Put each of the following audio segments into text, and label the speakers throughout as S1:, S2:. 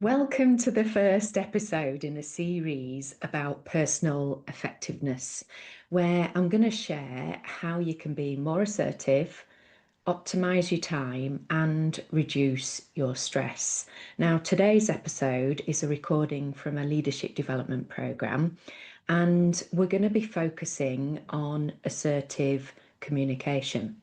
S1: Welcome to the first episode in a series about personal effectiveness, where I'm going to share how you can be more assertive, optimize your time, and reduce your stress. Now, today's episode is a recording from a leadership development program, and we're going to be focusing on assertive communication.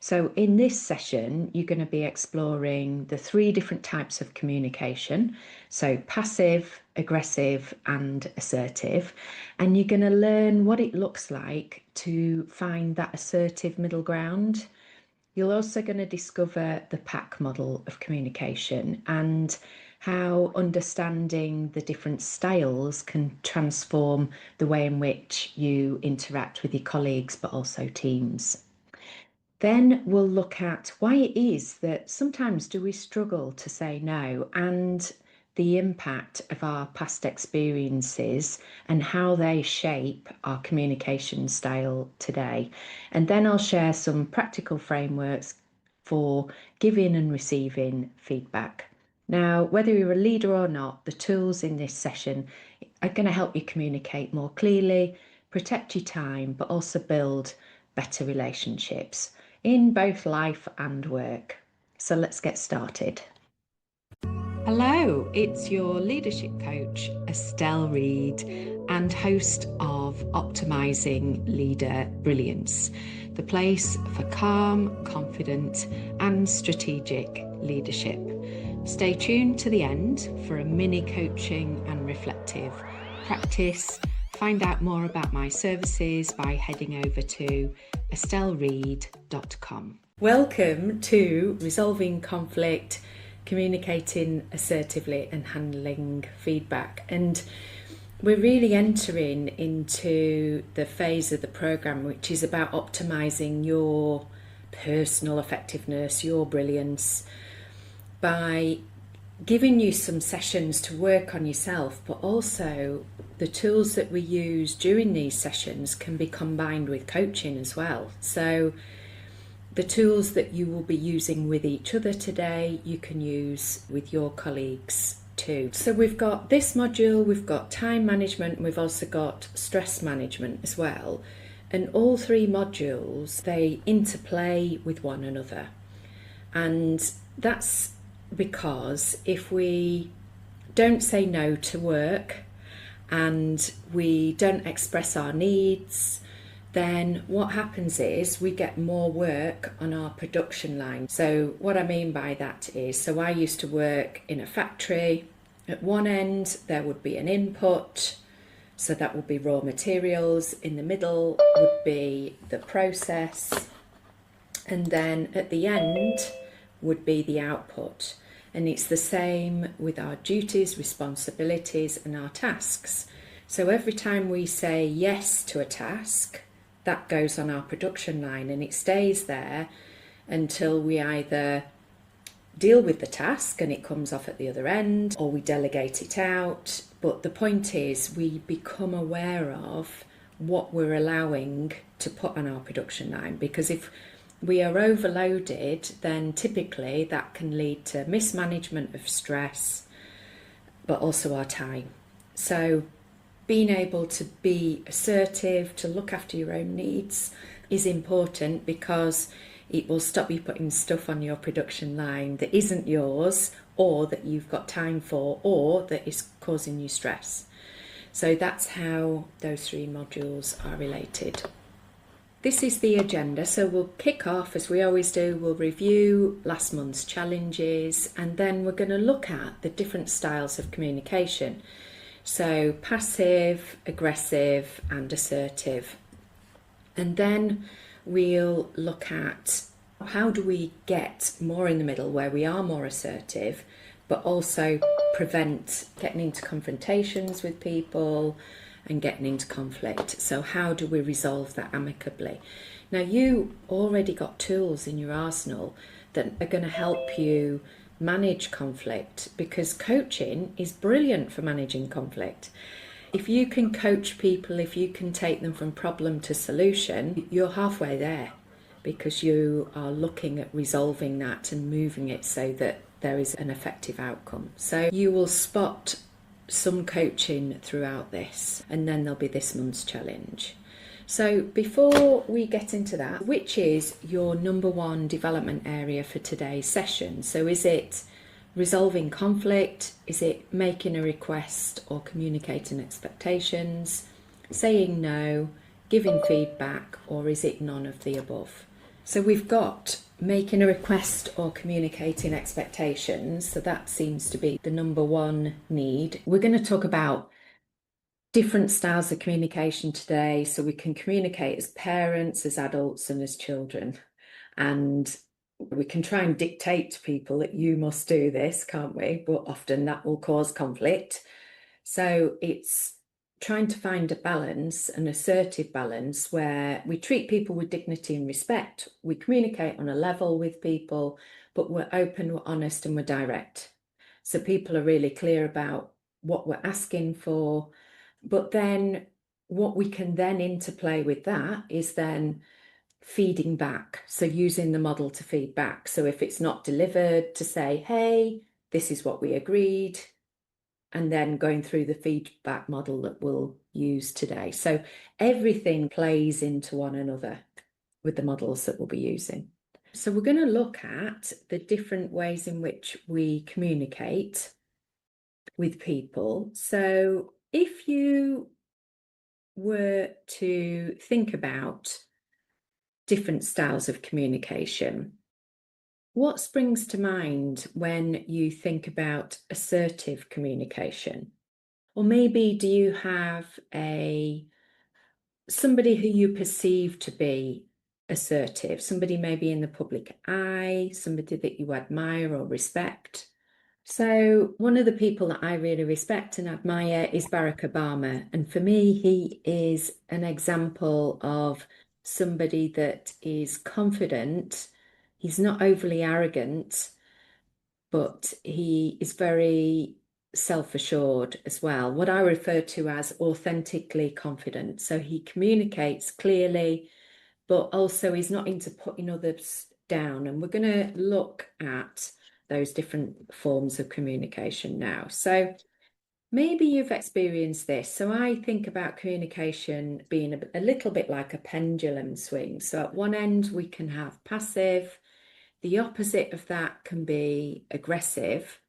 S1: So, in this session, you're going to be exploring the three different types of communication. So, passive, aggressive, and assertive. And you're going to learn what it looks like to find that assertive middle ground. You're also going to discover the pack model of communication and how understanding the different styles can transform the way in which you interact with your colleagues, but also teams. Then we'll look at why it is that sometimes do we struggle to say no and the impact of our past experiences and how they shape our communication style today. And then I'll share some practical frameworks for giving and receiving feedback. Now, whether you're a leader or not, the tools in this session are going to help you communicate more clearly, protect your time, but also build better relationships in both life and work. So let's get started. Hello, it's your leadership coach, Estelle Read, and host of Optimising Leader Brilliance, the place for calm, confident, and strategic leadership. Stay tuned to the end for a mini coaching and reflective practice. Find out more about my services by heading over to estelleread.com. Welcome to Resolving Conflict, Communicating Assertively and Handling Feedback. And we're really entering into the phase of the program which is about optimizing your personal effectiveness, your brilliance, by giving you some sessions to work on yourself, but also the tools that we use during these sessions can be combined with coaching as well. So the tools that you will be using with each other today, you can use with your colleagues too. So we've got this module, we've got time management, we've also got stress management as well. And all three modules, they interplay with one another. And that's because if we don't say no to work and we don't express our needs, then what happens is we get more work on our production line. So what I mean by that is, so I used to work in a factory. At one end there would be an input, so that would be raw materials. In the middle would be the process, and then at the end would be the output. And it's the same with our duties, responsibilities, and our tasks. So every time we say yes to a task, that goes on our production line and it stays there until we either deal with the task and it comes off at the other end, or we delegate it out. But the point is, we become aware of what we're allowing to put on our production line, because if we are overloaded, then typically that can lead to mismanagement of stress, but also our time. So being able to be assertive, to look after your own needs is important, because it will stop you putting stuff on your production line that isn't yours, or that you've got time for, or that is causing you stress. So that's how those three modules are related. This is the agenda, so we'll kick off as we always do. We'll review last month's challenges, and then we're going to look at the different styles of communication. So passive, aggressive, and assertive. And then we'll look at how do we get more in the middle where we are more assertive, but also prevent getting into confrontations with people and getting into conflict. So how do we resolve that amicably? Now, you already got tools in your arsenal that are going to help you manage conflict, because coaching is brilliant for managing conflict. If you can coach people, if you can take them from problem to solution, you're halfway there, because you are looking at resolving that and moving it so that there is an effective outcome. So you will spot some coaching throughout this, and then there'll be this month's challenge. So before we get into that, which is your number one development area for today's session? So is it resolving conflict? Is it making a request or communicating expectations, saying no, giving feedback, or is it none of the above? So we've got making a request or communicating expectations. So that seems to be the number one need. We're going to talk about different styles of communication today, so we can communicate as parents, as adults, and as children. And we can try and dictate to people that you must do this, can't we? But often that will cause conflict. So it's trying to find a balance, an assertive balance, where we treat people with dignity and respect. We communicate on a level with people, but we're open, we're honest, and we're direct. So people are really clear about what we're asking for. But then what we can then interplay with that is then feeding back. So using the model to feed back. So if it's not delivered, to say, hey, this is what we agreed, and then going through the feedback model that we'll use today. So everything plays into one another with the models that we'll be using. So we're going to look at the different ways in which we communicate with people. So if you were to think about different styles of communication, what springs to mind when you think about assertive communication? Or maybe do you have somebody who you perceive to be assertive, somebody maybe in the public eye, somebody that you admire or respect? So one of the people that I really respect and admire is Barack Obama. And for me, he is an example of somebody that is confident. He's not overly arrogant, but he is very self-assured as well, what I refer to as authentically confident. So he communicates clearly, but also he's not into putting others down. And we're going to look at those different forms of communication now. So maybe you've experienced this. So I think about communication being a little bit like a pendulum swing. So at one end, we can have passive. The opposite of that can be aggressive.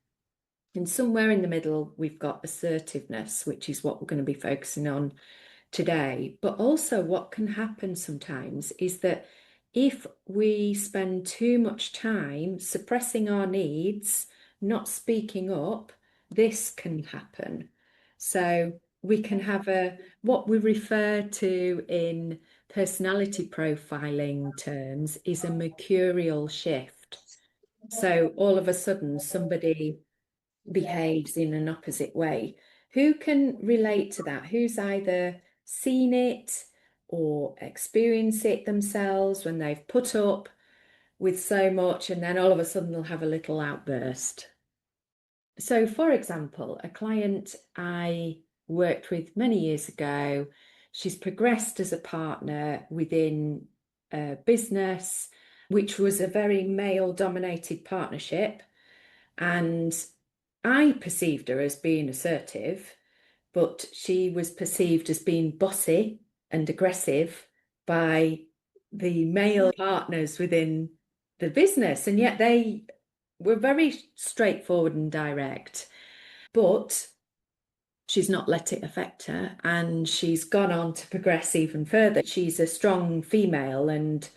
S1: And somewhere in the middle, we've got assertiveness, which is what we're going to be focusing on today. But also what can happen sometimes is that if we spend too much time suppressing our needs, not speaking up, this can happen. So we can have what we refer to in personality profiling terms is a mercurial shift. So all of a sudden somebody behaves in an opposite way. Who can relate to that? Who's either seen it or experienced it themselves when they've put up with so much and then all of a sudden they'll have a little outburst? So, for example, a client I worked with many years ago, she's progressed as a partner within a business, which was a very male-dominated partnership. And I perceived her as being assertive, but she was perceived as being bossy and aggressive by the male partners within the business. And yet they were very straightforward and direct. But she's not let it affect her, and she's gone on to progress even further. She's a strong female, and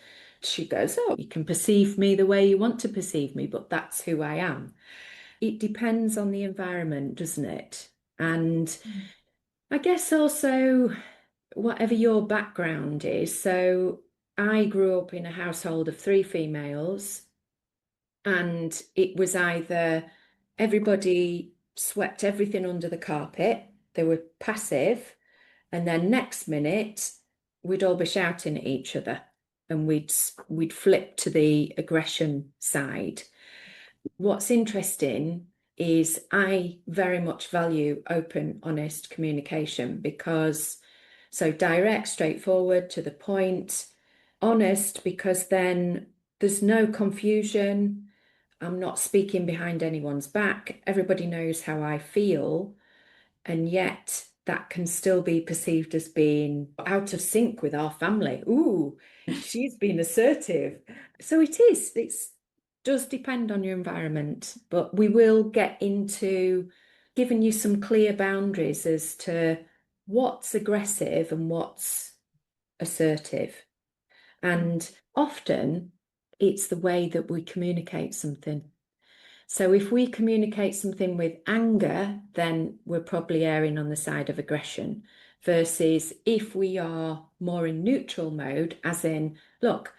S1: she goes, oh, you can perceive me the way you want to perceive me, but that's who I am. It depends on the environment, doesn't it? And I guess also whatever your background is. So I grew up in a household of three females, and it was either everybody swept everything under the carpet, they were passive, and then next minute we'd all be shouting at each other, and we'd flip to the aggression side. What's interesting is I very much value open, honest communication because so direct, straightforward, to the point, honest, because then there's no confusion. I'm not speaking behind anyone's back. Everybody knows how I feel. And yet that can still be perceived as being out of sync with our family. Ooh, she's been assertive. So it is. It does depend on your environment, but we will get into giving you some clear boundaries as to what's aggressive and what's assertive. And often it's the way that we communicate something. So if we communicate something with anger, then we're probably erring on the side of aggression. Versus if we are more in neutral mode, as in, look,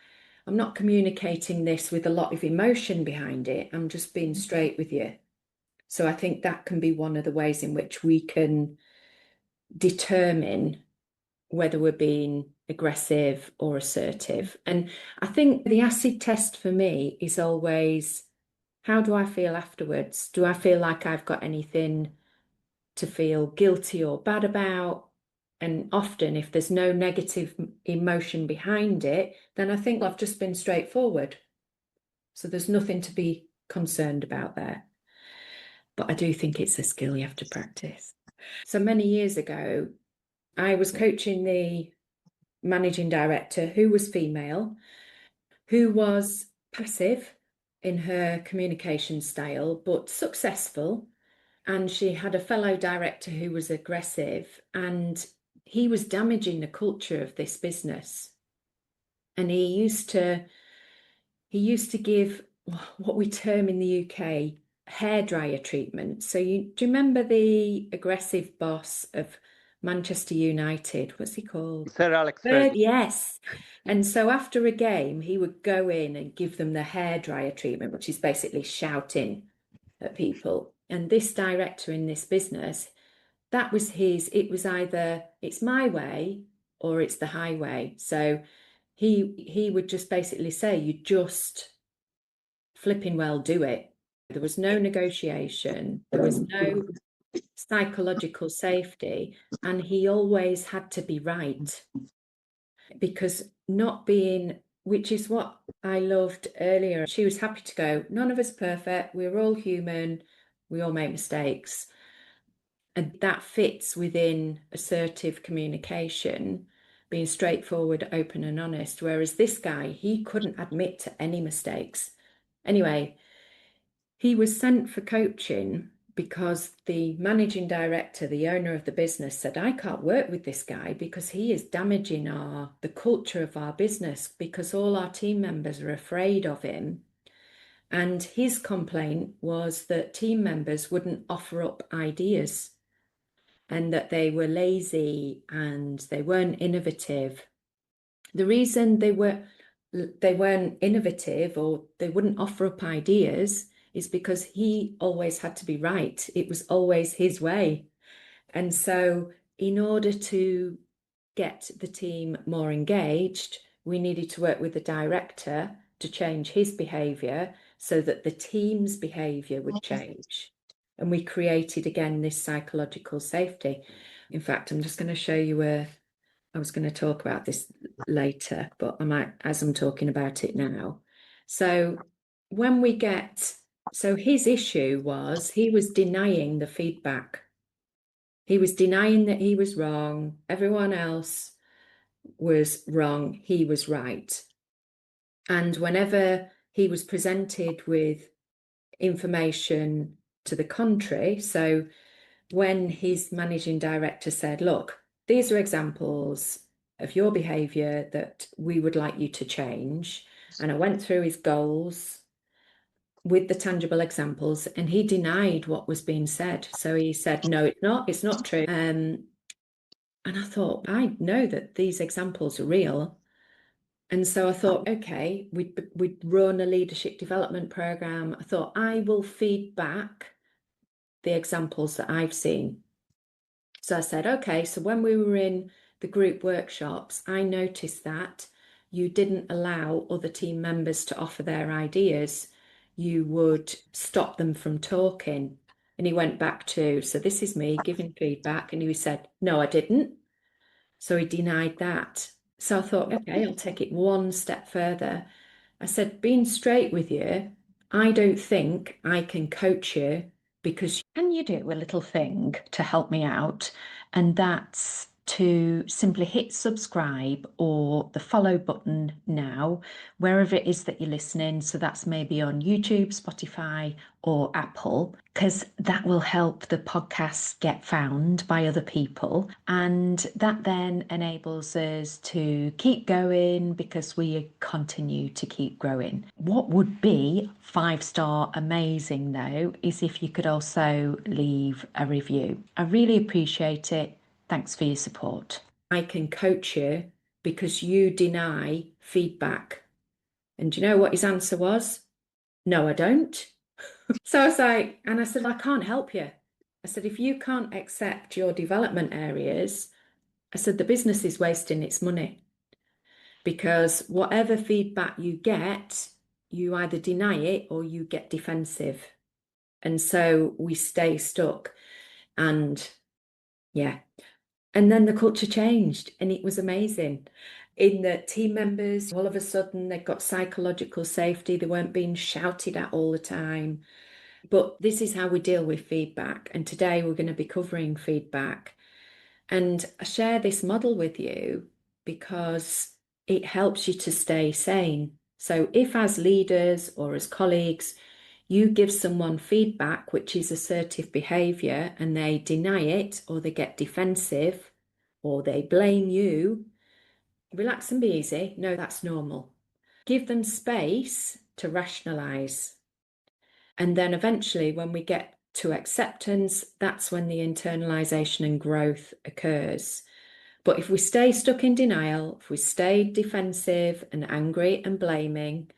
S1: I'm not communicating this with a lot of emotion behind it. I'm just being straight with you. So I think that can be one of the ways in which we can determine whether we're being aggressive or assertive. And I think the acid test for me is always, how do I feel afterwards? Do I feel like I've got anything to feel guilty or bad about? And often, if there's no negative emotion behind it, then I think I've just been straightforward. So there's nothing to be concerned about there. But I do think it's a skill you have to practice. So many years ago, I was coaching the managing director who was female, who was passive in her communication style, but successful. And she had a fellow director who was aggressive, and he was damaging the culture of this business. And he used to give what we term in the UK hairdryer treatment. So do you remember the aggressive boss of Manchester United? What's he called?
S2: Sir Alex Ferguson.
S1: Yes. And so after a game, he would go in and give them the hairdryer treatment, which is basically shouting at people. And this director in this business, that was it was either it's my way or it's the highway. So he would just basically say, you just flipping well do it. There was no negotiation, there was no psychological safety, and he always had to be right. Because not being, which is what I loved earlier, she was happy to go, none of us perfect, we're all human, we all make mistakes. And that fits within assertive communication, being straightforward, open, and honest. Whereas this guy, he couldn't admit to any mistakes. Anyway, he was sent for coaching because the managing director, the owner of the business, said, I can't work with this guy because he is damaging the culture of our business, because all our team members are afraid of him. And his complaint was that team members wouldn't offer up ideas, and that they were lazy and they weren't innovative. The reason they weren't innovative or they wouldn't offer up ideas is because he always had to be right. It was always his way. And so in order to get the team more engaged, we needed to work with the director to change his behavior so that the team's behavior would change. And we created again this psychological safety. In fact, I'm just going to show you I was going to talk about this later, but I might, as I'm talking about it now. So his issue was he was denying the feedback. He was denying that he was wrong. Everyone else was wrong. He was right. And whenever he was presented with information to the contrary, so when his managing director said, look, these are examples of your behavior that we would like you to change. And I went through his goals with the tangible examples, and he denied what was being said. So he said, no, it's not true. And I thought, I know that these examples are real. And so I thought, okay, we'd run a leadership development program. I thought, I will feed back the examples that I've seen. So I said, okay, so when we were in the group workshops, I noticed that you didn't allow other team members to offer their ideas. You would stop them from talking. And he went back to, so this is me giving feedback. And he said, no, I didn't. So he denied that. So I thought, okay, I'll take it one step further. I said, being straight with you, I don't think I can coach you because
S2: Can you do a little thing to help me out? And that's to simply hit subscribe or the follow button now, wherever it is that you're listening. So that's maybe on YouTube, Spotify, or Apple, because that will help the podcast get found by other people. And that then enables us to keep going because we continue to keep growing. What would be 5-star amazing though is if you could also leave a review. I really appreciate it. Thanks for your support.
S1: I can coach you because you deny feedback. And do you know what his answer was? No, I don't. So I was like, and I said, I can't help you. I said, if you can't accept your development areas, I said, the business is wasting its money because whatever feedback you get, you either deny it or you get defensive. And so we stay stuck. And yeah. And then the culture changed and it was amazing. In the team members, all of a sudden they got psychological safety. They weren't being shouted at all the time. But this is how we deal with feedback. And today we're going to be covering feedback. And I share this model with you because it helps you to stay sane. So if as leaders or as colleagues, you give someone feedback, which is assertive behavior, and they deny it or they get defensive or they blame you, relax and be easy. No, that's normal. Give them space to rationalize. And then eventually, when we get to acceptance, that's when the internalization and growth occurs. But if we stay stuck in denial, if we stay defensive and angry and blaming,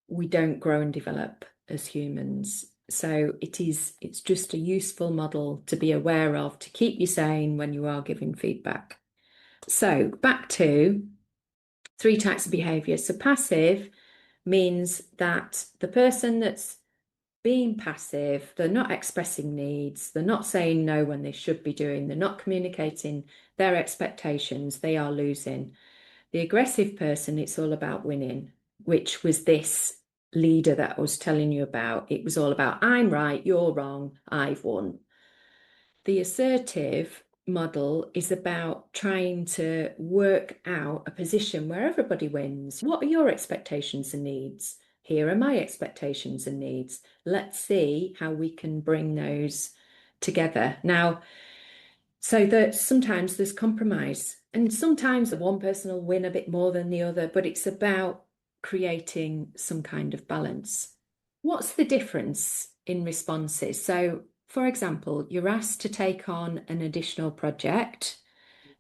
S1: we don't grow and develop as humans. So it's just a useful model to be aware of to keep you sane when you are giving feedback. So back to 3 types of behavior. So passive means that the person that's being passive, they're not expressing needs, they're not saying no when they should be doing, they're not communicating their expectations, they are losing. The aggressive person, it's all about winning, which was this leader that I was telling you about. It was all about, I'm right, you're wrong, I've won. The assertive model is about trying to work out a position where everybody wins. What are your expectations and needs? Here are my expectations and needs. Let's see how we can bring those together. Now, so that sometimes there's compromise, and sometimes one person will win a bit more than the other, but it's about creating some kind of balance. What's the difference in responses? So, for example, you're asked to take on an additional project,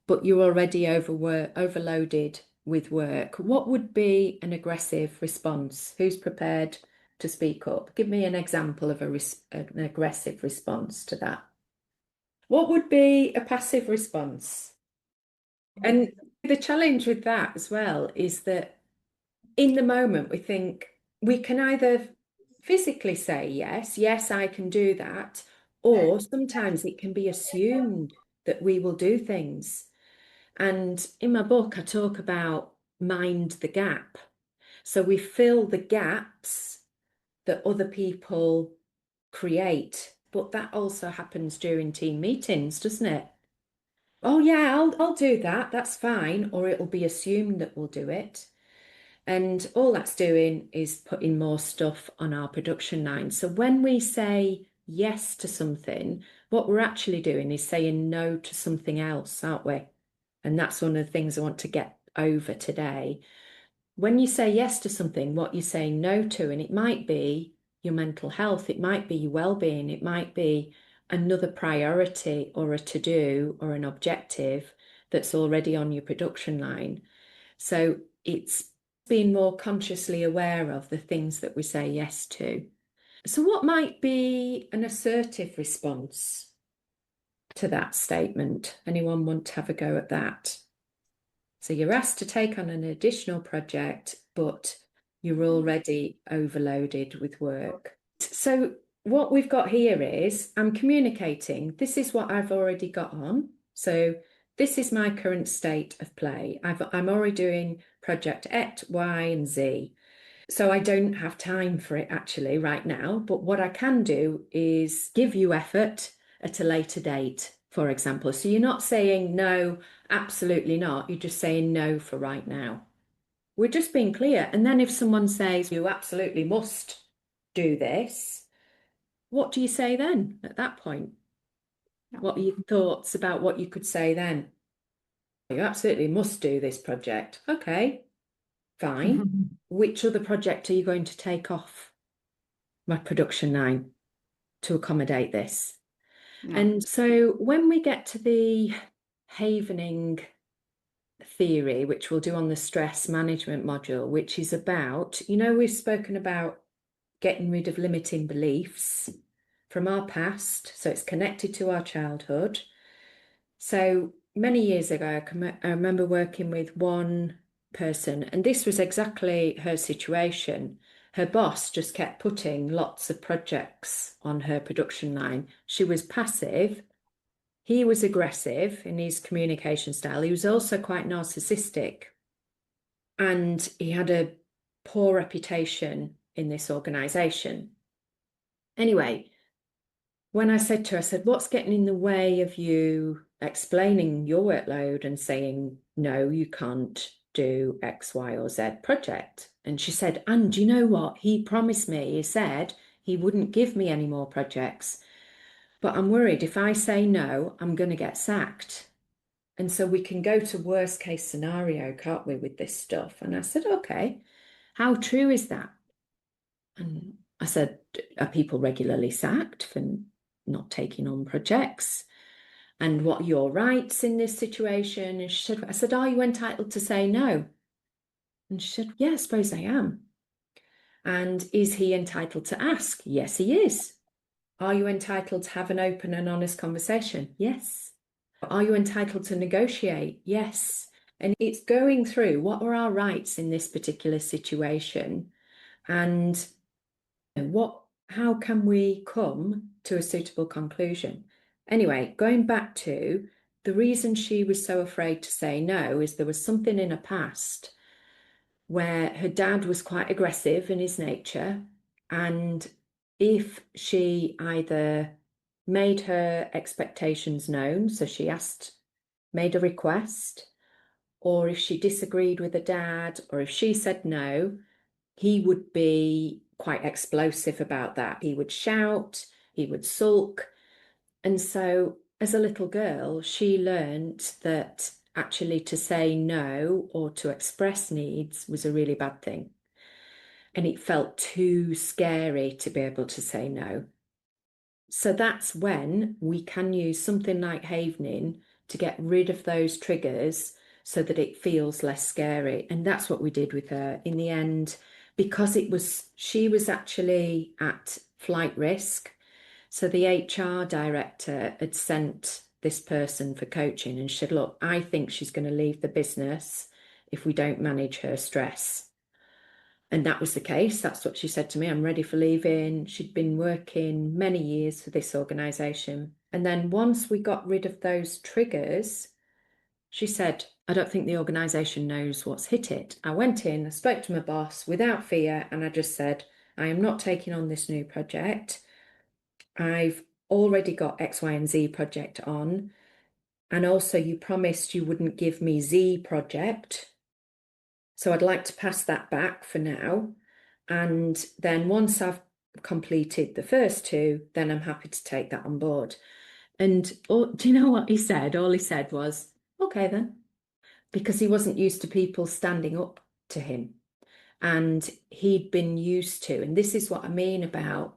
S1: but you're already overloaded with work. What would be an aggressive response? Who's prepared to speak up? Give me an example of an aggressive response to that. What would be a passive response? And the challenge with that as well is that in the moment we think we can either physically say yes, yes, I can do that, or sometimes it can be assumed that we will do things. And in my book, I talk about mind the gap. So we fill the gaps that other people create, but that also happens during team meetings, doesn't it? Oh yeah, I'll do that. That's fine. Or it'll be assumed that we'll do it. And all that's doing is putting more stuff on our production line. So when we say yes to something, what we're actually doing is saying no to something else, aren't we? And that's one of the things I want to get over today. When you say yes to something, what you're saying no to, and it might be your mental health, it might be your well-being, it might be another priority or a to-do or an objective that's already on your production line. So it's being more consciously aware of the things that we say yes to. So what might be an assertive response to that statement? Anyone want to have a go at that? So you're asked to take on an additional project, but you're already overloaded with work. So what we've got here is I'm communicating. This is what I've already got on. So this is my current state of play. I'm already doing project X, Y, and Z. So I don't have time for it actually right now, but what I can do is give you effort at a later date, for example. So you're not saying no, absolutely not. You're just saying no for right now. We're just being clear. And then if someone says you absolutely must do this, what do you say then at that point? What are your thoughts about what you could say then? You absolutely must do this project. Okay, fine. Which other project are you going to take off my production line to accommodate this?
S3: Yeah.
S1: And so when we get to the havening theory, which we'll do on the stress management module, which is about, we've spoken about getting rid of limiting beliefs from our past. So it's connected to our childhood. So many years ago, I remember working with one person, and this was exactly her situation. Her boss just kept putting lots of projects on her production line. She was passive. He was aggressive in his communication style. He was also quite narcissistic, and he had a poor reputation in this organization. Anyway, when I said to her, I said, what's getting in the way of you explaining your workload and saying, no, you can't do X, Y, or Z project? And she said, and you know what? He promised me, he said he wouldn't give me any more projects. But I'm worried if I say no, I'm going to get sacked. And so we can go to worst case scenario, can't we, with this stuff? And I said, okay, how true is that? And I said, are people regularly sacked for not taking on projects? And what are your rights in this situation? And she said, I said, are you entitled to say no? And she said, yeah, I suppose I am. And is he entitled to ask? Yes, he is. Are you entitled to have an open and honest conversation? Yes. Are you entitled to negotiate? Yes. And it's going through what are our rights in this particular situation and how can we come to a suitable conclusion? Anyway, going back to the reason she was so afraid to say no is there was something in her past where her dad was quite aggressive in his nature, and if she either made her expectations known, so she made a request, or if she disagreed with her dad, or if she said no, he would be quite explosive about that. He would shout, he would sulk. And so as a little girl, she learnt that actually to say no or to express needs was a really bad thing. And it felt too scary to be able to say no. So that's when we can use something like havening to get rid of those triggers so that it feels less scary. And that's what we did with her in the end, because she was actually at flight risk. So the HR director had sent this person for coaching and she said, look, I think she's going to leave the business if we don't manage her stress. And that was the case. That's what she said to me. I'm ready for leaving. She'd been working many years for this organization. And then once we got rid of those triggers, she said, I don't think the organization knows what's hit it. I went in, I spoke to my boss without fear, and I just said, I am not taking on this new project. I've already got X, Y, and Z project on. And also, you promised you wouldn't give me Z project. So I'd like to pass that back for now. And then once I've completed the first two, then I'm happy to take that on board. And do you know what he said? All he said was, okay then, because he wasn't used to people standing up to him. And he'd been used to, and this is what I mean about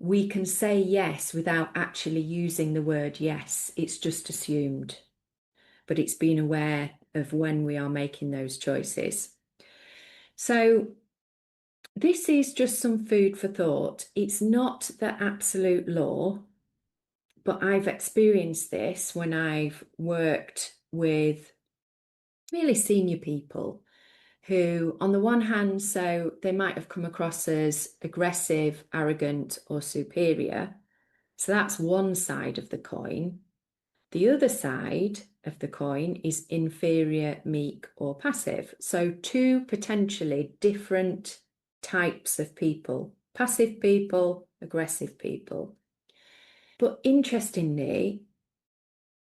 S1: we can say yes without actually using the word yes. It's just assumed, but it's being aware of when we are making those choices. So this is just some food for thought. It's not the absolute law, but I've experienced this when I've worked with really senior people who, on the one hand, so they might have come across as aggressive, arrogant, or superior. So that's one side of the coin. The other side of the coin is inferior, meek, or passive. So two potentially different types of people: passive people, aggressive people. But interestingly,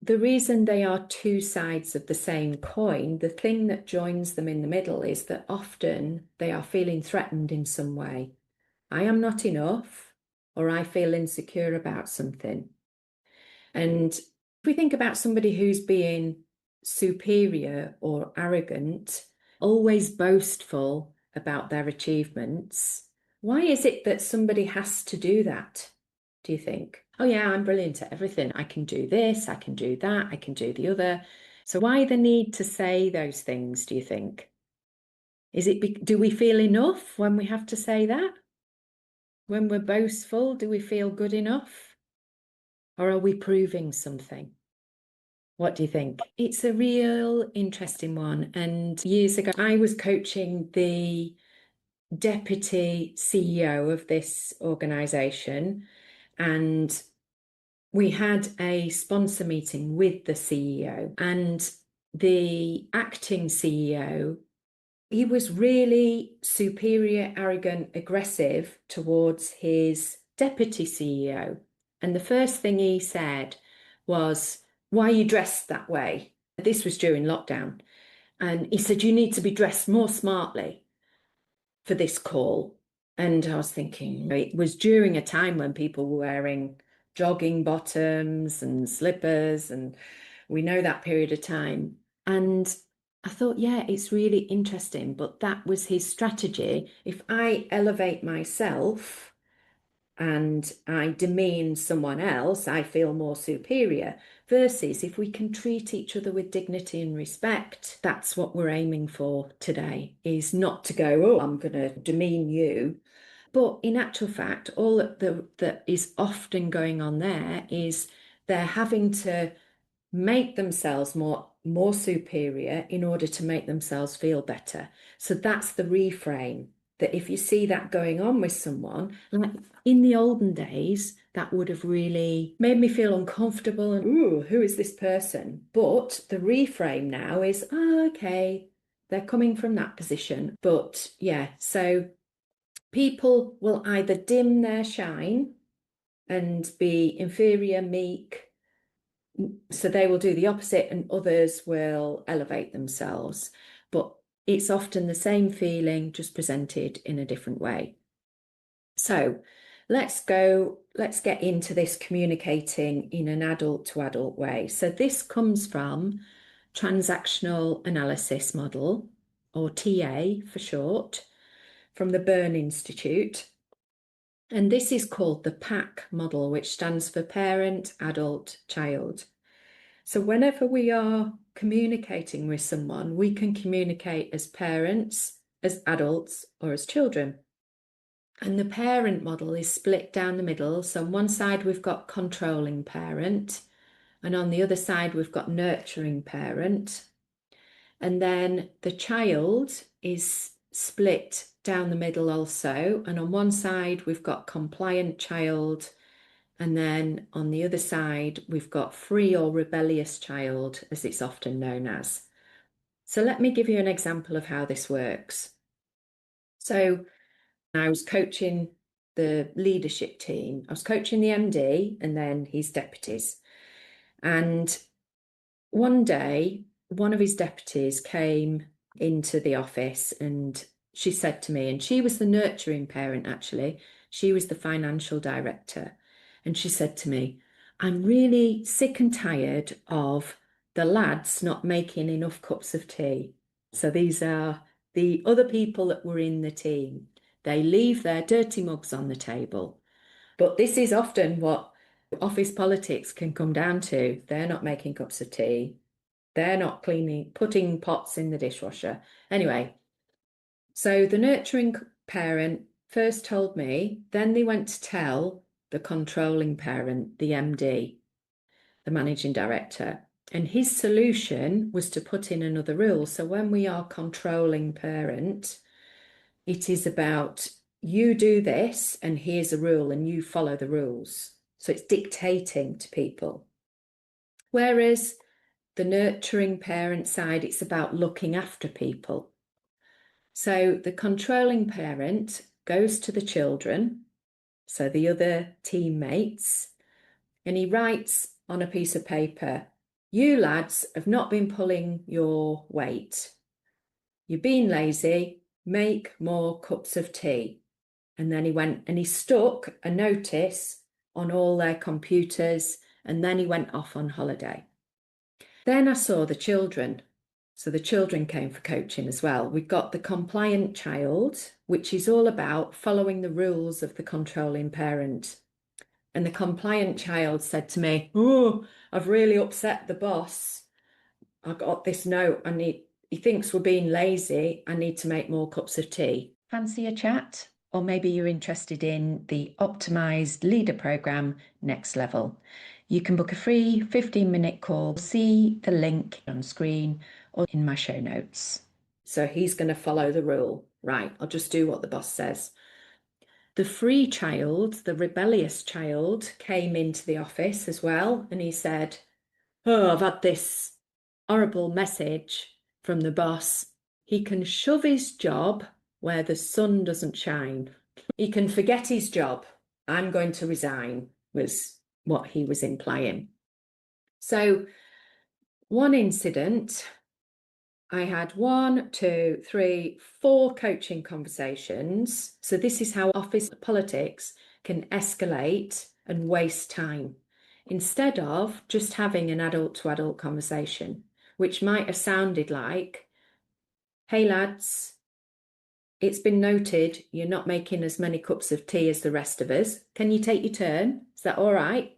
S1: the reason they are two sides of the same coin, the thing that joins them in the middle is that often they are feeling threatened in some way. I am not enough, or I feel insecure about something. And if we think about somebody who's being superior or arrogant, always boastful about their achievements, why is it that somebody has to do that, do you think? Oh, yeah, I'm brilliant at everything. I can do this, I can do that, I can do the other. So why the need to say those things, do you think? Do we feel enough when we have to say that? When we're boastful, do we feel good enough? Or are we proving something? What do you think? It's a real interesting one. And years ago, I was coaching the deputy CEO of this organization, and we had a sponsor meeting with the CEO, and the acting CEO, he was really superior, arrogant, aggressive towards his deputy CEO. And the first thing he said was, "Why are you dressed that way?" This was during lockdown. And he said, "You need to be dressed more smartly for this call." And I was thinking, it was during a time when people were wearing jogging bottoms and slippers, and we know that period of time. And I thought, yeah, it's really interesting, but that was his strategy. If I elevate myself and I demean someone else, I feel more superior. Versus if we can treat each other with dignity and respect, that's what we're aiming for today, is not to go, oh, I'm going to demean you. But in actual fact, all that is often going on there is they're having to make themselves more superior in order to make themselves feel better. So that's the reframe. That if you see that going on with someone, like in the olden days, that would have really made me feel uncomfortable and, ooh, who is this person? But the reframe now is, oh, okay, they're coming from that position. But yeah, so people will either dim their shine and be inferior, meek, so they will do the opposite, and others will elevate themselves. But it's often the same feeling, just presented in a different way. So let's get into this communicating in an adult to adult way. So this comes from transactional analysis model, or TA for short, from the Byrne Institute. And this is called the PAC model, which stands for parent, adult, child. So whenever we are communicating with someone, we can communicate as parents, as adults, or as children. And the parent model is split down the middle. So on one side, we've got controlling parent, and on the other side, we've got nurturing parent. And then the child is split down the middle also. And on one side, we've got compliant child. And then on the other side, we've got free or rebellious child, as it's often known as. So let me give you an example of how this works. So I was coaching the leadership team. I was coaching the MD and then his deputies. And one day, one of his deputies came into the office and she said to me, and she was the nurturing parent actually, she was the financial director. And she said to me, "I'm really sick and tired of the lads not making enough cups of tea." So these are the other people that were in the team. They leave their dirty mugs on the table. But this is often what office politics can come down to. They're not making cups of tea. They're not putting pots in the dishwasher. Anyway, so the nurturing parent first told me, then they went to tell the controlling parent, the MD, the managing director. And his solution was to put in another rule. So when we are controlling parent, it is about you do this and here's a rule and you follow the rules. So it's dictating to people. Whereas the nurturing parent side, it's about looking after people. So the controlling parent goes to the children, so the other teammates, and he writes on a piece of paper, "You lads have not been pulling your weight. You've been lazy. Make more cups of tea." And then he went and he stuck a notice on all their computers, and then he went off on holiday. Then I saw the children. So the children came for coaching as well. We've got the compliant child, which is all about following the rules of the controlling parent. And the compliant child said to me, "Oh, I've really upset the boss. I got this note. He thinks we're being lazy. I need to make more cups of tea."
S2: Fancy a chat? Or maybe you're interested in the Optimised Leader Programme Next Level. You can book a free 15-minute call. See the link on screen or in my show notes.
S1: So he's going to follow the rule. Right, I'll just do what the boss says. The free child, the rebellious child, came into the office as well, and he said, "Oh, I've had this horrible message from the boss. He can shove his job where the sun doesn't shine. He can forget his job. I'm going to resign," was what he was implying. So one incident, I had 1, 2, 3, 4 coaching conversations. So this is how office politics can escalate and waste time instead of just having an adult to adult conversation, which might have sounded like, "Hey lads, it's been noted you're not making as many cups of tea as the rest of us. Can you take your turn? Is that all right?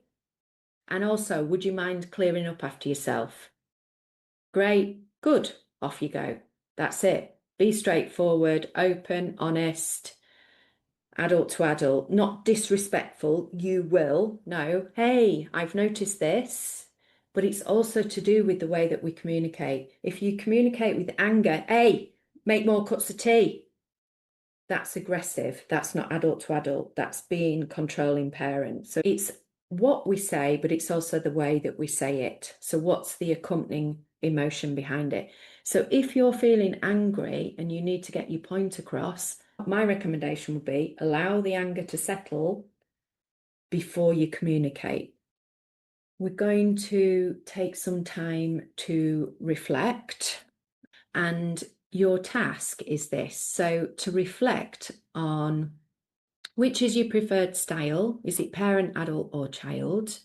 S1: And also, would you mind clearing up after yourself?" Great, good, off you go. That's it. Be straightforward, open, honest, adult to adult, not disrespectful. You will. No, "Hey, I've noticed this." But it's also to do with the way that we communicate. If you communicate with anger, "Hey, make more cups of tea," that's aggressive. That's not adult to adult. That's being controlling parent. So it's what we say, but it's also the way that we say it. So what's the accompanying emotion behind it? So if you're feeling angry and you need to get your point across, my recommendation would be allow the anger to settle before you communicate. We're going to take some time to reflect, and your task is this. So to reflect on which is your preferred style. Is it parent, adult, or child?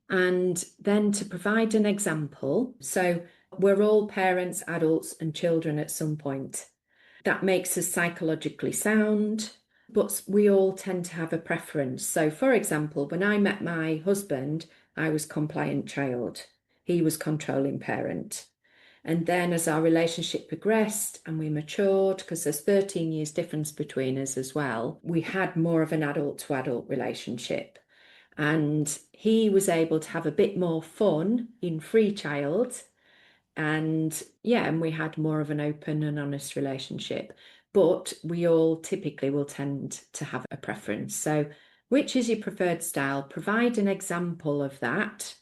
S1: And then to provide an example. So we're all parents, adults, and children at some point. That makes us psychologically sound, but we all tend to have a preference. So, for example, when I met my husband, I was compliant child. He was controlling parent. And then as our relationship progressed and we matured, because there's 13 years difference between us as well, we had more of an adult to adult relationship. And he was able to have a bit more fun in free child. And yeah, and we had more of an open and honest relationship. But we all typically will tend to have a preference. So, which is your preferred style? Provide an example of that.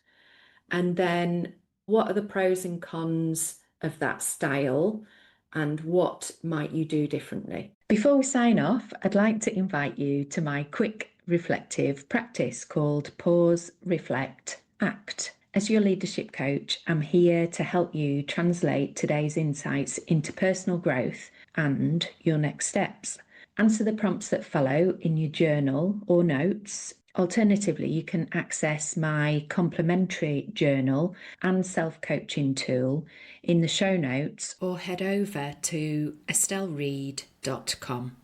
S1: And then what are the pros and cons of that style? And what might you do differently?
S2: Before we sign off, I'd like to invite you to my quick reflective practice called Pause, Reflect, Act. As your leadership coach, I'm here to help you translate today's insights into personal growth and your next steps. Answer the prompts that follow in your journal or notes. Alternatively, you can access my complimentary journal and self-coaching tool in the show notes
S1: Or head over to estelleread.com.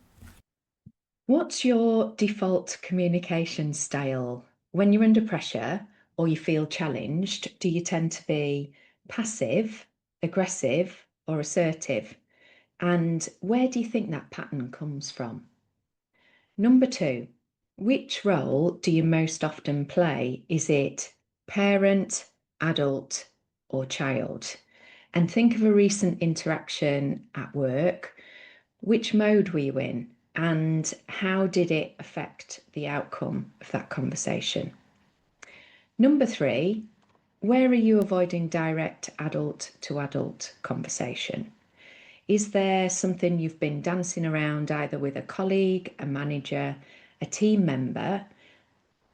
S2: What's your default communication style? When you're under pressure or you feel challenged, do you tend to be passive, aggressive, or assertive? And where do you think that pattern comes from? Number 2, which role do you most often play? Is it parent, adult, or child? And think of a recent interaction at work. Which mode were you in? And how did it affect the outcome of that conversation? Number 3, where are you avoiding direct adult to adult conversation?
S1: Is there something you've been dancing around either with a colleague, a manager, a team member,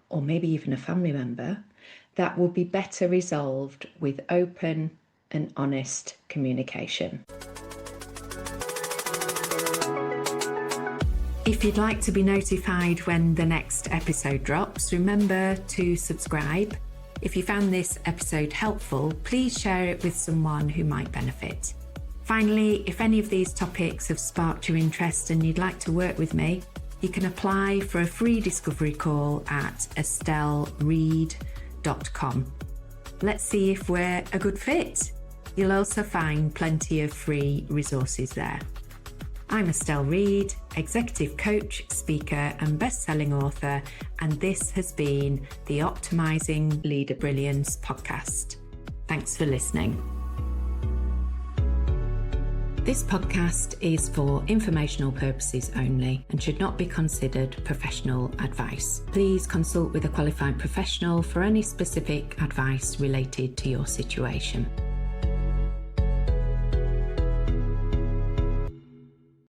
S1: or maybe even a family member, that will be better resolved with open and honest communication? If you'd like to be notified when the next episode drops, remember to subscribe. If you found this episode helpful, please share it with someone who might benefit. Finally, if any of these topics have sparked your interest and you'd like to work with me, you can apply for a free discovery call at estelleread.com. Let's see if we're a good fit. You'll also find plenty of free resources there. I'm Estelle Read, executive coach, speaker and best-selling author, and this has been the Optimising Leader Brilliance podcast. Thanks for listening. This podcast is for informational purposes only and should not be considered professional advice. Please consult with a qualified professional for any specific advice related to your situation.